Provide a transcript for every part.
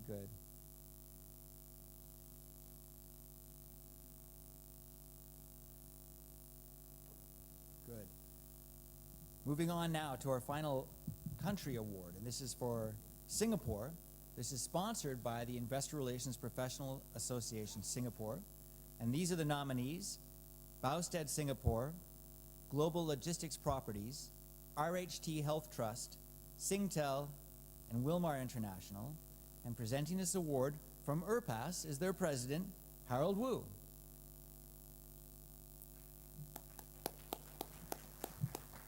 good. Good. Moving on now to our final country award, and this is for Singapore. This is sponsored by the Investor Relations Professional Association Singapore, and these are the nominees: Bausted Singapore, Global Logistics Properties, RHT Health Trust, Singtel, and Wilmar International. And presenting this award from ERPAS is their president, Harold Wu.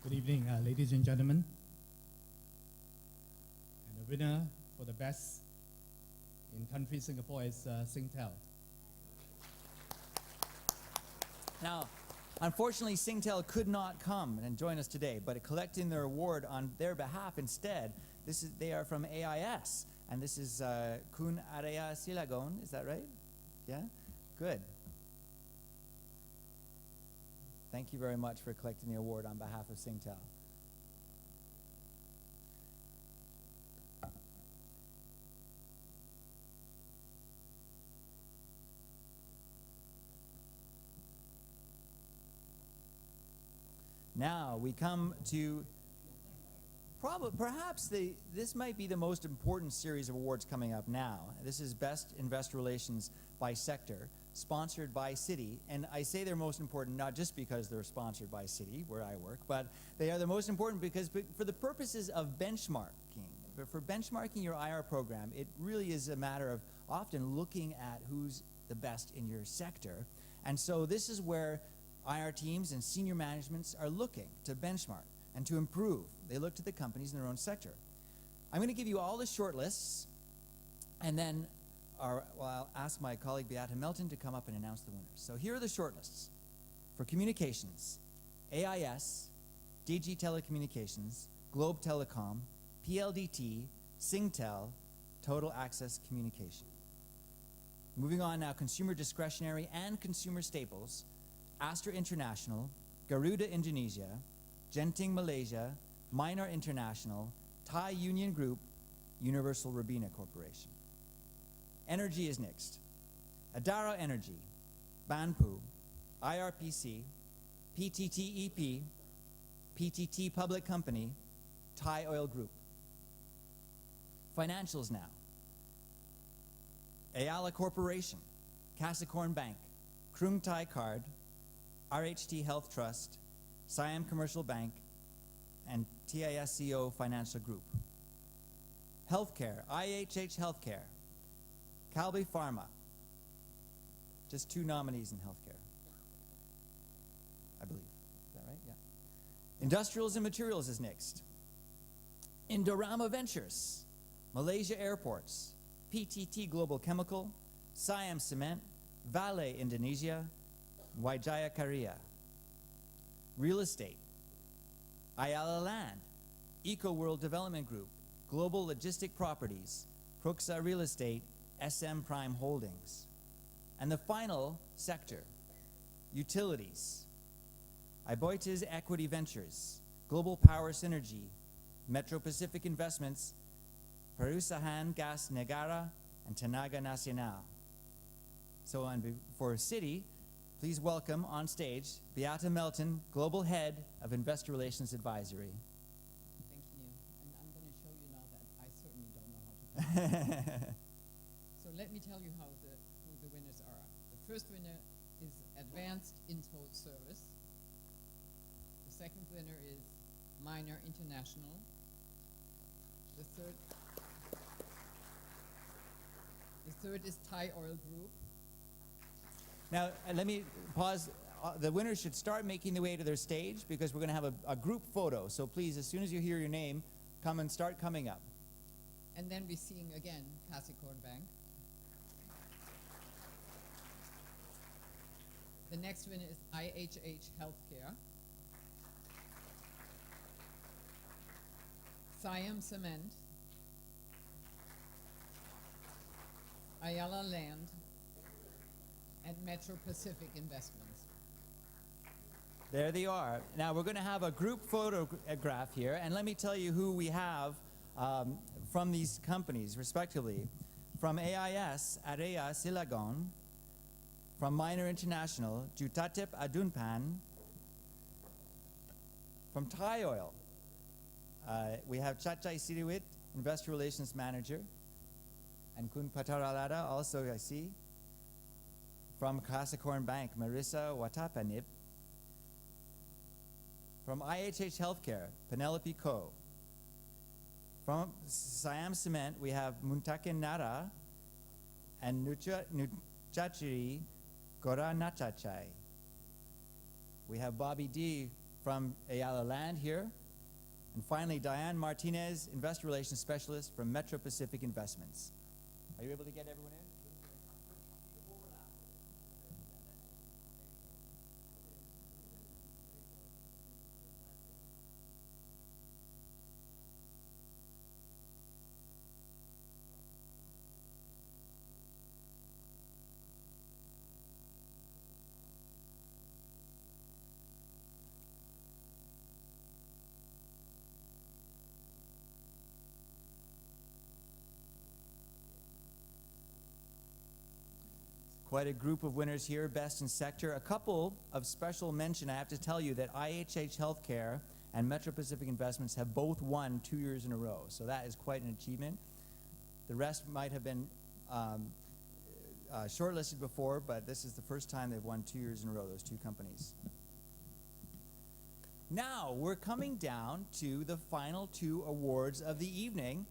Good evening, ladies and gentlemen. And the winner for the best in country Singapore is Singtel. Now, unfortunately, Singtel could not come and join us today, but collecting their award on their behalf instead, they are from AIS, and this is Kun Araya Silagon, is that right? Yeah? Good. Thank you very much for collecting the award on behalf of Singtel. Now we come to perhaps this might be the most important series of awards coming up now. This is Best Investor Relations by Sector, sponsored by Citi. And I say they're most important not just because they're sponsored by Citi, where I work, but they are the most important because for the purposes of benchmarking. For benchmarking your IR program, it really is a matter of often looking at who's the best in your sector. And so this is where IR teams and senior managements are looking to benchmark and to improve. They look to the companies in their own sector. I'm going to give you all the short lists, and then I'll ask my colleague Beata Melton to come up and announce the winners. So here are the short lists. For communications, AIS, DG Telecommunications, Globe Telecom, PLDT, Singtel, Total Access Communication. Moving on now, consumer discretionary and consumer staples, Astra International, Garuda Indonesia, Genting Malaysia, Minor International, Thai Union Group, Universal Robina Corporation. Energy is next. Adaro Energy, Banpu, IRPC, PTTEP, PTT Public Company, Thai Oil Group. Financials now. Ayala Corporation, Casacorn Bank, Krung Thai Card, RHT Health Trust, Siam Commercial Bank, and TISCO Financial Group. Healthcare, IHH Healthcare, Calby Pharma. Just 2 nominees in healthcare, I believe. Is that right? Yeah. Industrials and Materials is next. Indorama Ventures, Malaysia Airports, PTT Global Chemical, Siam Cement, Vale Indonesia, Wijaya Karya. Real estate, Ayala Land, Eco World Development Group, Global Logistic Properties, Proxa Real Estate, SM Prime Holdings. And the final sector, utilities, Iboites Equity Ventures, Global Power Synergy, Metro Pacific Investments, Perusahan Gas Negara, and Tenaga Nacional. So for Citi, please welcome on stage Beata Melton, Global Head of Investor Relations Advisory. Thank you. And I'm going to show you now that I certainly don't know how to talk. So let me tell you who the winners are. The first winner is Advanced Info Service. The second winner is Minor International. The third is Thai Oil Group. Now, let me pause. The winners should start making their way to their stage because we're going to have a group photo. So please, as soon as you hear your name, come and start coming up. And then we're seeing again Casacorn Bank. The next winner is IHH Healthcare. Siam Cement. Ayala Land. And Metro Pacific Investments. There they are. Now we're going to have a group photograph here, and let me tell you who we have from these companies, respectively. From AIS, Area Silagon. From Minor International, Jutatip Adunpan. From Thai Oil, we have Chachai Siriwit, Investor Relations Manager. And Kun Pataralada, also I see. From Kasakorn Bank, Marissa Watapanip. From IHH Healthcare, Penelope Ko. From Siam Cement, we have Muntakin Nara and Nuchachiri Goranachachai. We have Bobby D from Ayala Land here. And finally, Diane Martinez, Investor Relations Specialist from Metro Pacific Investments. Are you able to get everyone in? Quite a group of winners here, best in sector. A couple of special mention, I have to tell you that IHH Healthcare and Metro Pacific Investments have both won 2 years in a row. So that is quite an achievement. The rest might have been shortlisted before, but this is the first time they've won 2 years in a row, those two companies. Now, we're coming down to the final two awards of the evening.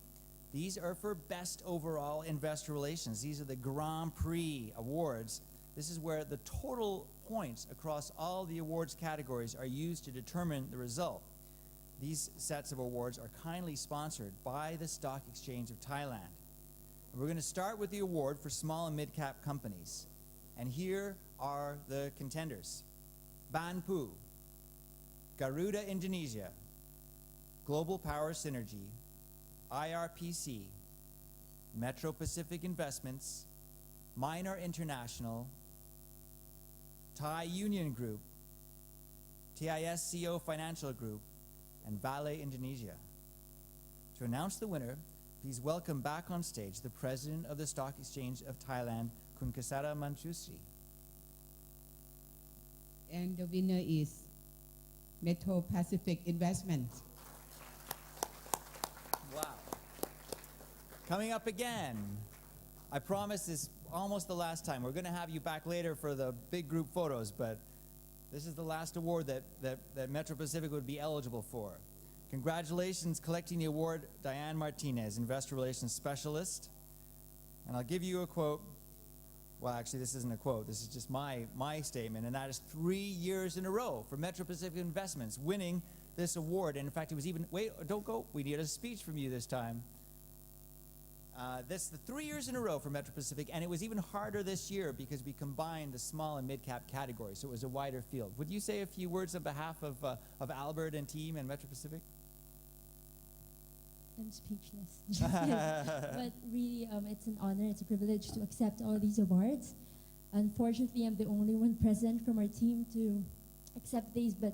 These are for Best Overall Investor Relations. These are the Grand Prix Awards. This is where the total points across all the awards categories are used to determine the result. These sets of awards are kindly sponsored by the Stock Exchange of Thailand. And we're going to start with the award for small and mid-cap companies. And here are the contenders. Banpu, Garuda Indonesia, Global Power Synergy, IRPC, Metro Pacific Investments, Minor International, Thai Union Group, TISCO Financial Group, and Vale Indonesia. To announce the winner, please welcome back on stage the President of the Stock Exchange of Thailand, Kun Kasara Manchusri. And the winner is Metro Pacific Investments. Wow. Coming up again, I promise this almost the last time. We're going to have you back later for the big group photos, but this is the last award that Metro Pacific would be eligible for. Congratulations, collecting the award, Diane Martinez, Investor Relations Specialist. And I'll give you a quote. Well, actually, this isn't a quote. This is just my statement, and that is 3 years in a row for Metro Pacific Investments winning this award. And in fact, it was even, wait, don't go. We need a speech from you this time. This the 3 years in a row for Metro Pacific, and it was even harder this year because we combined the small and mid-cap categories, so it was a wider field. Would you say a few words on behalf of Albert and team and Metro Pacific? I'm speechless. But really, it's an honor, it's a privilege to accept all these awards. Unfortunately, I'm the only one present from our team to accept these, but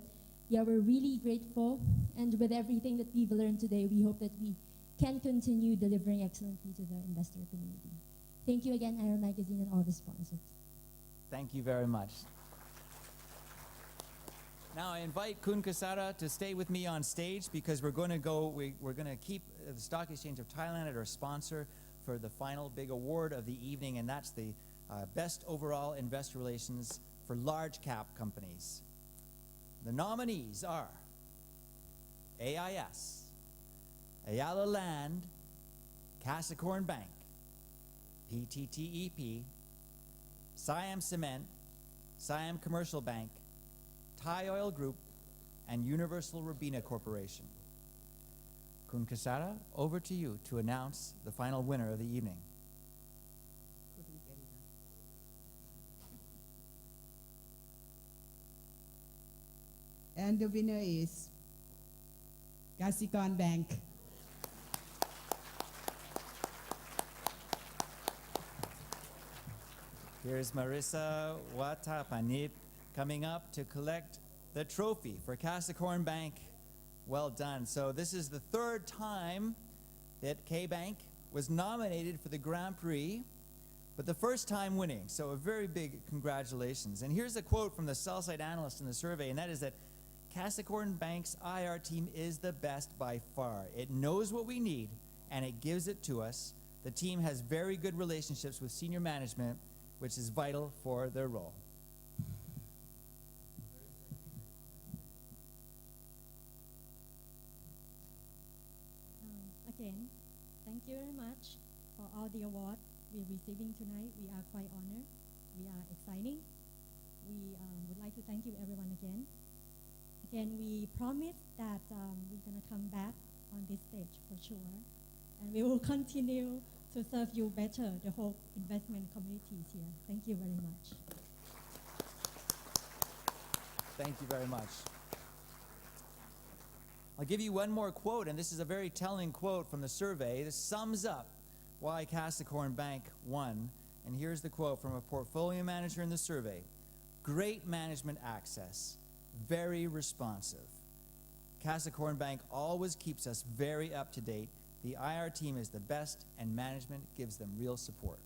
yeah, we're really grateful. And with everything that we've learned today, we hope that we can continue delivering excellently to the investor community. Thank you again, Aero Magazine and all the sponsors. Thank you very much. Now I invite Kun Kasara to stay with me on stage because we're going to keep the Stock Exchange of Thailand as our sponsor for the final big award of the evening, and that's the Best Overall Investor Relations for Large Cap Companies. The nominees are AIS, Ayala Land, Casacorn Bank, PTTEP, Siam Cement, Siam Commercial Bank, Thai Oil Group, and Universal Robina Corporation. Kun Kasara, over to you to announce the final winner of the evening. And the winner is Kasikorn Bank. Here's Marissa Watapanip coming up to collect the trophy for Casacorn Bank. Well done. So this is the third time that KBANK was nominated for the Grand Prix, but the first time winning. So a very big congratulations. And here's a quote from the sell-side analyst in the survey, and that is that Capricorn Bank's IR team is the best by far. It knows what we need, and it gives it to us. The team has very good relationships with senior management, which is vital for their role. Again, thank you very much for all the awards we're receiving tonight. We are quite honored. We are exciting. We would like to thank you everyone again. Again, we promise that we're going to come back on this stage for sure. And we will continue to serve you better, the whole investment communities here. Thank you very much. Thank you very much. I'll give you one more quote, and this is a very telling quote from the survey. This sums up why Capricorn Bank won. And here's the quote from a portfolio manager in the survey. Great management access, very responsive. Capricorn Bank always keeps us very up to date. The IR team is the best, and management gives them real support.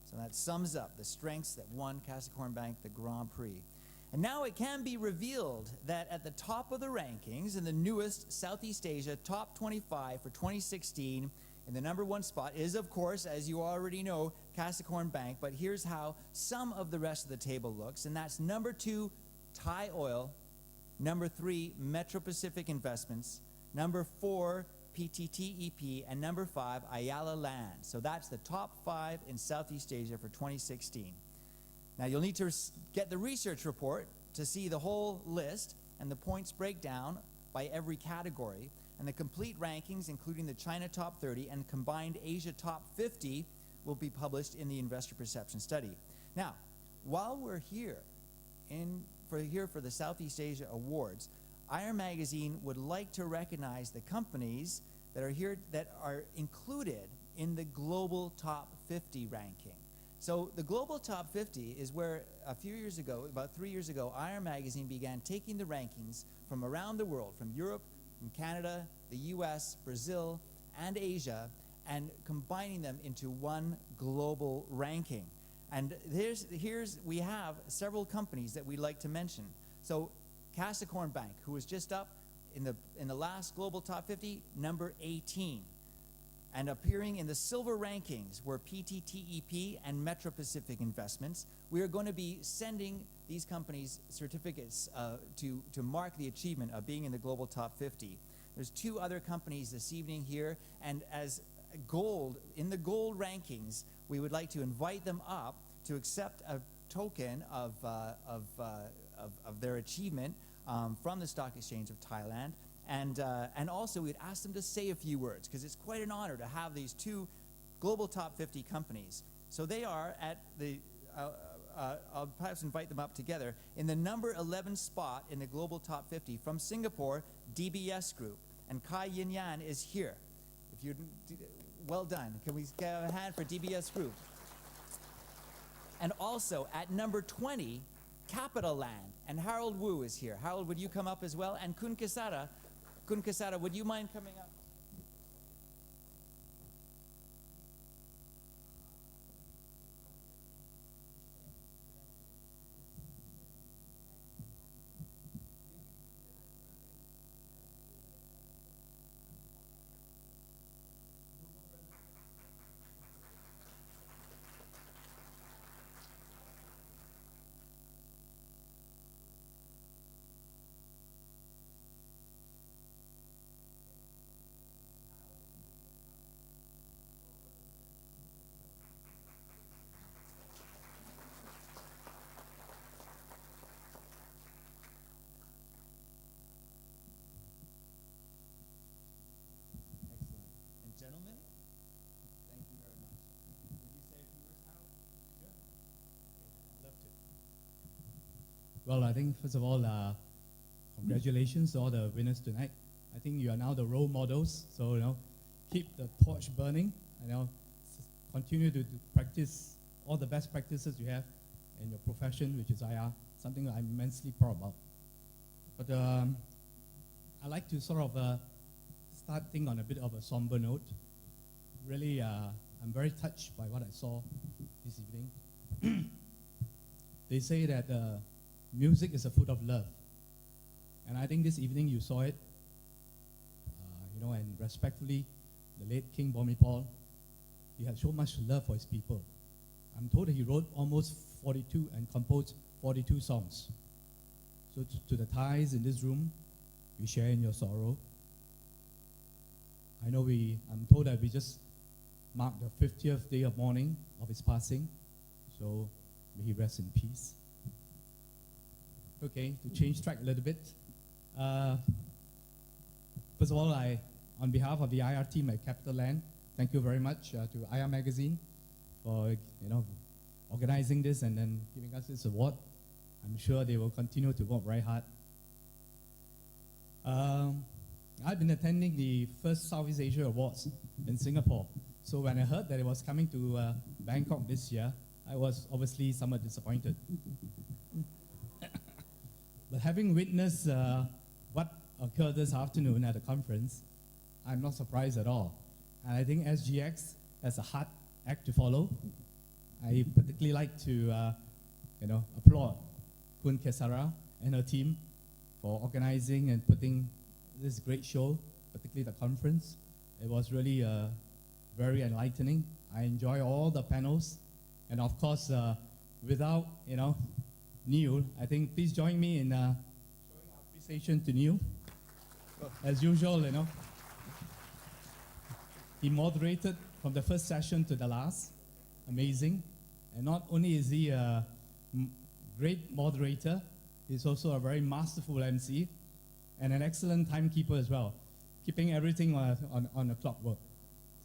So that sums up the strengths that won Capricorn Bank the Grand Prix. And now it can be revealed that at the top of the rankings in the newest Southeast Asia Top 25 for 2016, in the #1 spot is, of course, as you already know, Capricorn Bank. But here's how some of the rest of the table looks, and that's #2, Thai Oil, #3, Metro Pacific Investments, #4, PTTEP, and #5, Ayala Land. So that's the top 5 in Southeast Asia for 2016. Now you'll need to get the research report to see the whole list and the points breakdown by every category, and the complete rankings, including the China Top 30 and combined Asia Top 50, will be published in the Investor Perception Study. Now, while we're here for the Southeast Asia Awards, IR Magazine would like to recognize the companies that are here that are included in the Global Top 50 ranking. So the Global Top 50 is where a few years ago, about 3 years ago, IR Magazine began taking the rankings from around the world, from Europe, from Canada, the US, Brazil, and Asia, and combining them into one global ranking. And we have several companies that we'd like to mention. So Capricorn Bank, who was just up in the last Global Top 50, #18. And appearing in the silver rankings were PTTEP and Metro Pacific Investments. We are going to be sending these companies certificates to mark the achievement of being in the Global Top 50. There's 2 other companies this evening here, and as gold, in the gold rankings, we would like to invite them up to accept a token of their achievement from the Stock Exchange of Thailand. And also we'd ask them to say a few words, because it's quite an honor to have these 2 Global Top 50 companies. So they are at the, I'll perhaps invite them up together, in the #11 spot in the Global Top 50 from Singapore, DBS Group. And Kai Yin Yan is here. If you, well done. Can we get a hand for DBS Group? And also at #20, Capital Land. And Harold Wu is here. Harold, would you come up as well? And Kun Kasara, would you mind coming up? Gentlemen, thank you very much. Would you say a few words, Harold? Sure. I'd love to. Well, I think, first of all, congratulations to all the winners tonight. I think you are now the role models, so, keep the torch burning, continue to practice all the best practices you have in your profession, which is IR, something I'm immensely proud about. But I like to sort of starting on a bit of a somber note. really, I'm very touched by what I saw this evening. They say that music is a food of love. And I think this evening you saw it, and respectfully, the late King Bhumipol, he had so much love for his people. I'm told that he wrote almost 42 and composed 42 songs. So to the Thais in this room, we share in your sorrow. I know I'm told that we just marked the 50th day of mourning of his passing. So may he rest in peace. Okay, to change track a little bit. First of all, on behalf of the IR team at CapitaLand, thank you very much to IR Magazine for organizing this and then giving us this award. I'm sure they will continue to work very hard. I've been attending the first Southeast Asia Awards in Singapore. So when I heard that it was coming to Bangkok this year, I was obviously somewhat disappointed. But having witnessed what occurred this afternoon at the conference, I'm not surprised at all. And I think SGX has a hard act to follow. I particularly like to, applaud Kun Kesara and her team for organizing and putting this great show, particularly the conference. It was really very enlightening. I enjoy all the panels. And of course, without, Neil, I think please join me in showing our appreciation to Neil. As usual, he moderated from the first session to the last. Amazing. And not only is he a great moderator, he's also a very masterful MC and an excellent timekeeper as well, keeping everything on the clockwork.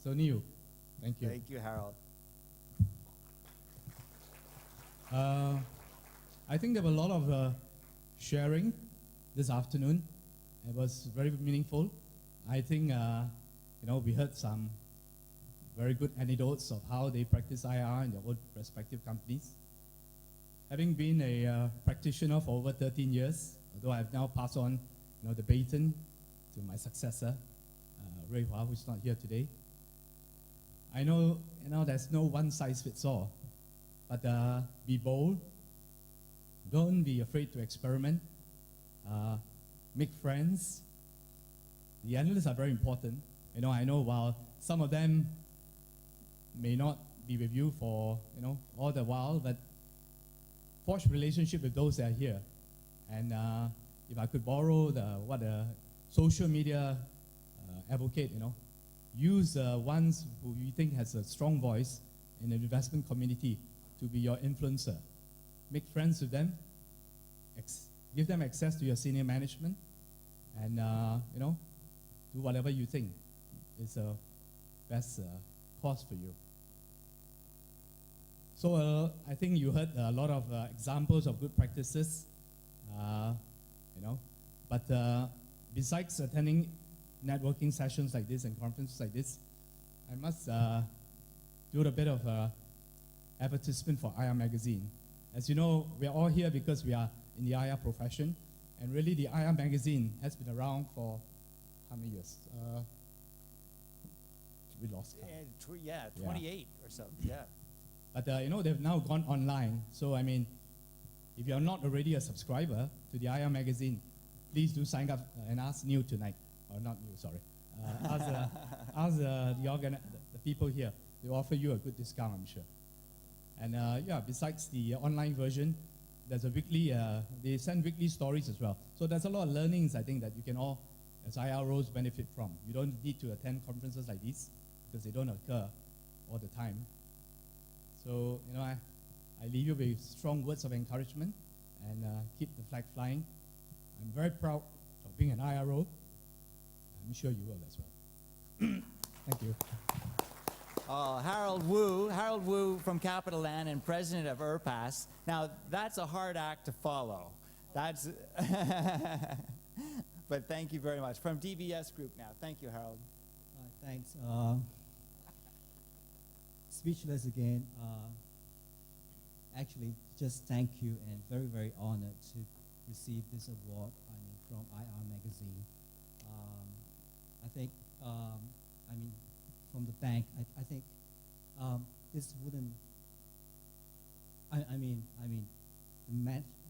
So Neil, thank you. Thank you, Harold. I think there were a lot of sharing this afternoon. It was very meaningful. I think, we heard some very good anecdotes of how they practice IR in their own respective companies. Having been a practitioner for over 13 years, although I've now passed on the baton to my successor, Rui Hua, who's not here today. I know, there's no one size fits all, but be bold. Don't be afraid to experiment. Make friends. The analysts are very important. I know while some of them may not be with you for all the while, but forge relationship with those that are here. And if I could borrow what a social media advocate, use ones who you think has a strong voice in the investment community to be your influencer. Make friends with them, give them access to your senior management, and do whatever you think is the best course for you. So I think you heard a lot of examples of good practices, but besides attending networking sessions like this and conferences like this, I must do a bit of advertisement for IR Magazine. As you know, we are all here because we are in the IR profession, and really the IR Magazine has been around for how many years? We lost count. 28 or so, yeah. But they've now gone online. So I mean, if you're not already a subscriber to the IR Magazine, please do sign up and ask Neil tonight. Or not Neil, sorry. Ask the people here. They offer you a good discount, I'm sure. And besides the online version, there's a weekly, they send weekly stories as well. So there's a lot of learnings, I think, that you can all, as IROs, benefit from. You don't need to attend conferences like these because they don't occur all the time. So, I leave you with strong words of encouragement and keep the flag flying. I'm very proud of being an IRO. I'm sure you will as well. Thank you. Harold Wu from CapitaLand and president of ERPAS. Now, that's a hard act to follow. That's, but thank you very much. From DBS Group now. Thank you, Harold. Thanks. Speechless again. Actually, just thank you and very, very honored to receive this award from IR Magazine. I think, from the bank, I think this wouldn't. I mean,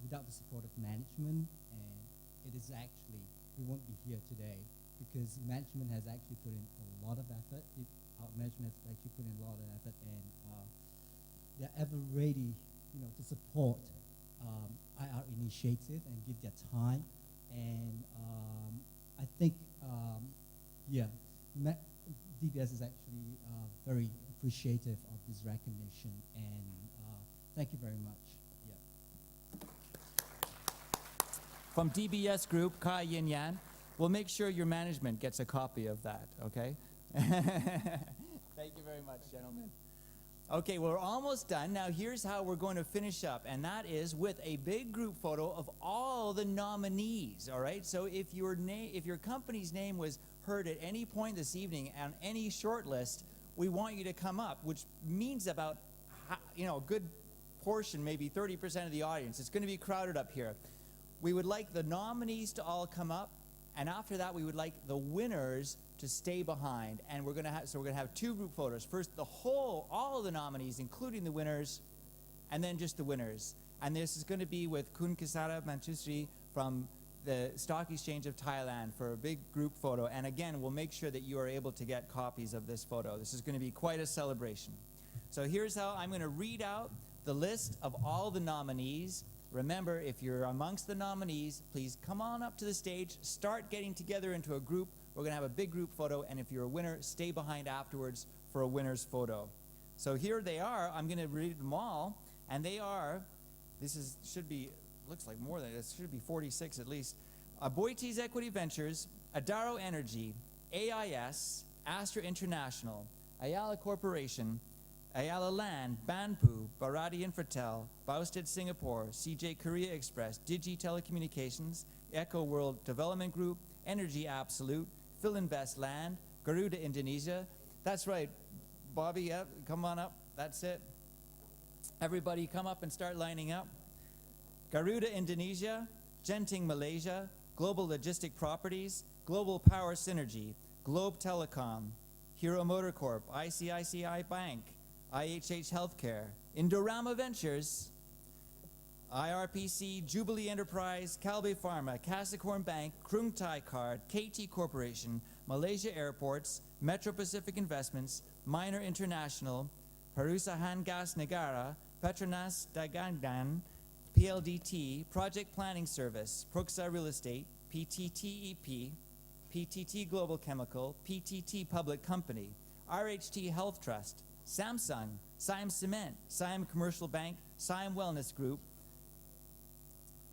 without the support of management, and it is actually we won't be here today because management has actually put in a lot of effort. Our management has actually put in a lot of effort, and they're ever ready, to support our initiative and give their time. And I think, DBS is actually very appreciative of this recognition, and thank you very much. Yeah. From DBS Group, Kai Yin Yan, we'll make sure your management gets a copy of that, okay? Thank you very much, gentlemen. Okay, we're almost done. Now here's how we're going to finish up, and that is with a big group photo of all the nominees, all right? So if your company's name was heard at any point this evening on any short list, we want you to come up, which means about, a good portion, maybe 30% of the audience. It's going to be crowded up here. We would like the nominees to all come up, and after that, we would like the winners to stay behind. And we're going to have two group photos. First, all of the nominees, including the winners, and then just the winners. And this is going to be with Kun Kisara Manchusri from the Stock Exchange of Thailand for a big group photo. And again, we'll make sure that you are able to get copies of this photo. This is going to be quite a celebration. So here's how I'm going to read out the list of all the nominees. Remember, if you're amongst the nominees, please come on up to the stage, start getting together into a group. We're going to have a big group photo, and if you're a winner, stay behind afterwards for a winner's photo. So here they are. I'm going to read them all, and they are, looks like more than this, should be 46 at least. Boites Equity Ventures, Adaro Energy, AIS, Astra International, Ayala Corporation, Ayala Land, Banpu, Bharati Infratel, Bausted Singapore, CJ Korea Express, Digi Telecommunications, Eco World Development Group, Energy Absolute, Philinvest Land, Garuda Indonesia. That's right, Bobby, yep, come on up, that's it. Everybody come up and start lining up. Garuda Indonesia, Genting Malaysia, Global Logistic Properties, Global Power Synergy, Globe Telecom, Hero Motor Corp, ICICI Bank, IHH Healthcare, Indorama Ventures, IRPC, Jubilee Enterprise, Calbe Pharma, Capricorn Bank, Krung Thai Card, KT Corporation, Malaysia Airports, Metro Pacific Investments, Minor International, Perusahaan Gas Negara, Petronas Dagangan, PLDT, Project Planning Service, Proxa Real Estate, PTTEP, PTT Global Chemical, PTT Public Company, RHT Health Trust, Samsung, Siam Cement, Siam Commercial Bank, Siam Wellness Group,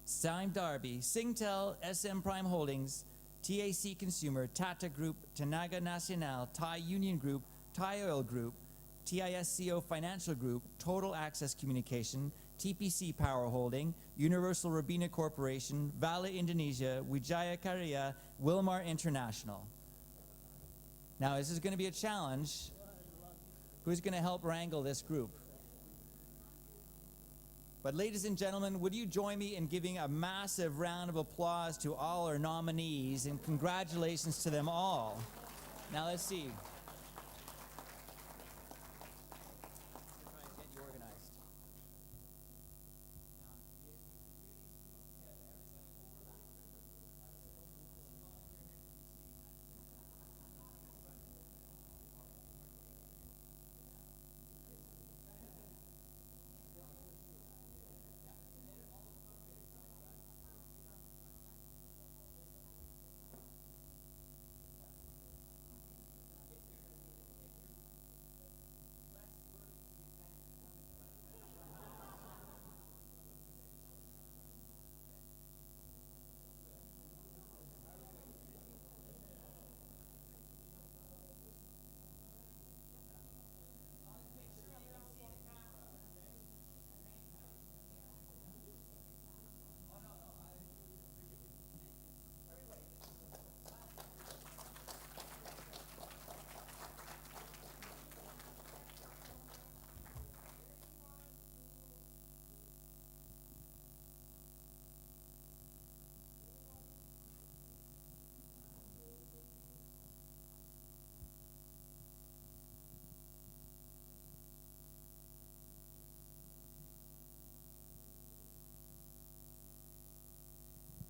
Siam Darby, Singtel, SM Prime Holdings, TAC Consumer, Tata Group, Tenaga Nacional, Thai Union Group, Thai Oil Group, TISCO Financial Group, Total Access Communication, TPC Power Holding, Universal Robina Corporation, Vale Indonesia, Wijaya Karya, Wilmar International. Now, this is going to be a challenge. Who's going to help wrangle this group? But ladies and gentlemen, would you join me in giving a massive round of applause to all our nominees and congratulations to them all. Now let's see.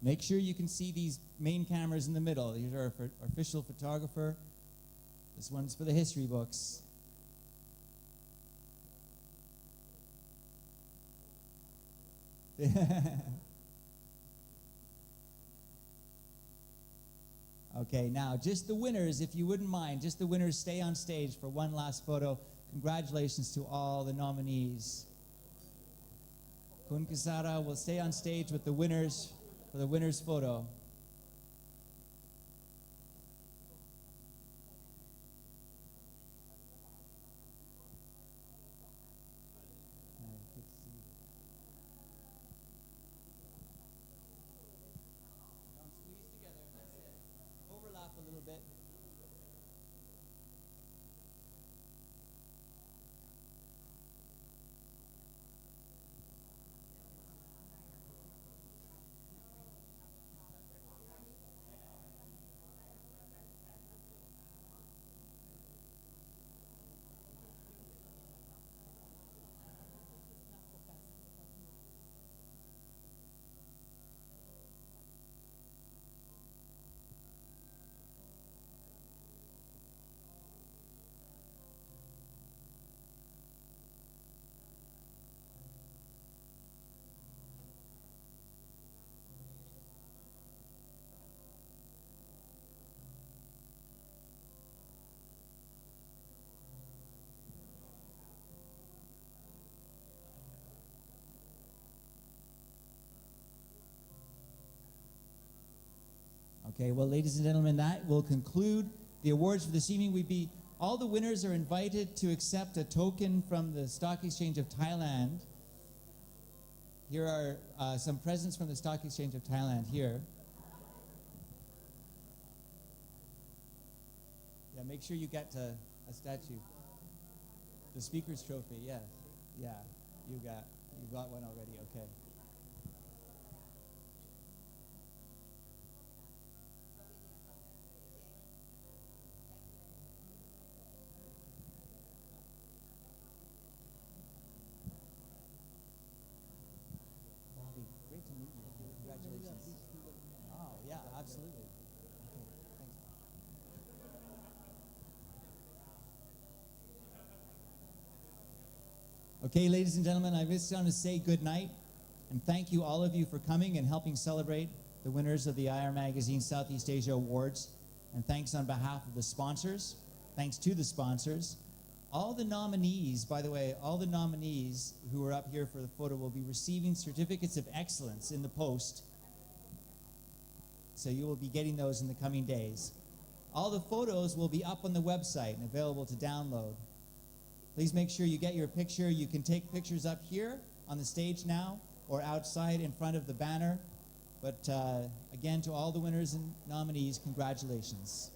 Make sure you can see these main cameras in the middle. Here's our official photographer. This one's for the history books. Okay, now just the winners, if you wouldn't mind, just the winners stay on stage for one last photo. Congratulations to all the nominees. Kun Kasara will stay on stage with the winners for the winners photo. Overlap a little bit. Okay, well, ladies and gentlemen, that will conclude the awards for this evening. All the winners are invited to accept a token from the Stock Exchange of Thailand. Here are some presents from the Stock Exchange of Thailand here. Yeah, make sure you get a statue. The Speaker's Trophy, yes. Yeah, you got one already, okay. Great to meet you. Congratulations. Oh, yeah, absolutely. Okay, thanks. Okay, ladies and gentlemen, I just want to say good night and thank you, all of you, for coming and helping celebrate the winners of the IR Magazine Southeast Asia Awards. And thanks on behalf of the sponsors. Thanks to the sponsors. All the nominees, by the way, all the nominees who are up here for the photo will be receiving certificates of excellence in the post. So you will be getting those in the coming days. All the photos will be up on the website and available to download. Please make sure you get your picture. You can take pictures up here on the stage now or outside in front of the banner. But again, to all the winners and nominees, congratulations.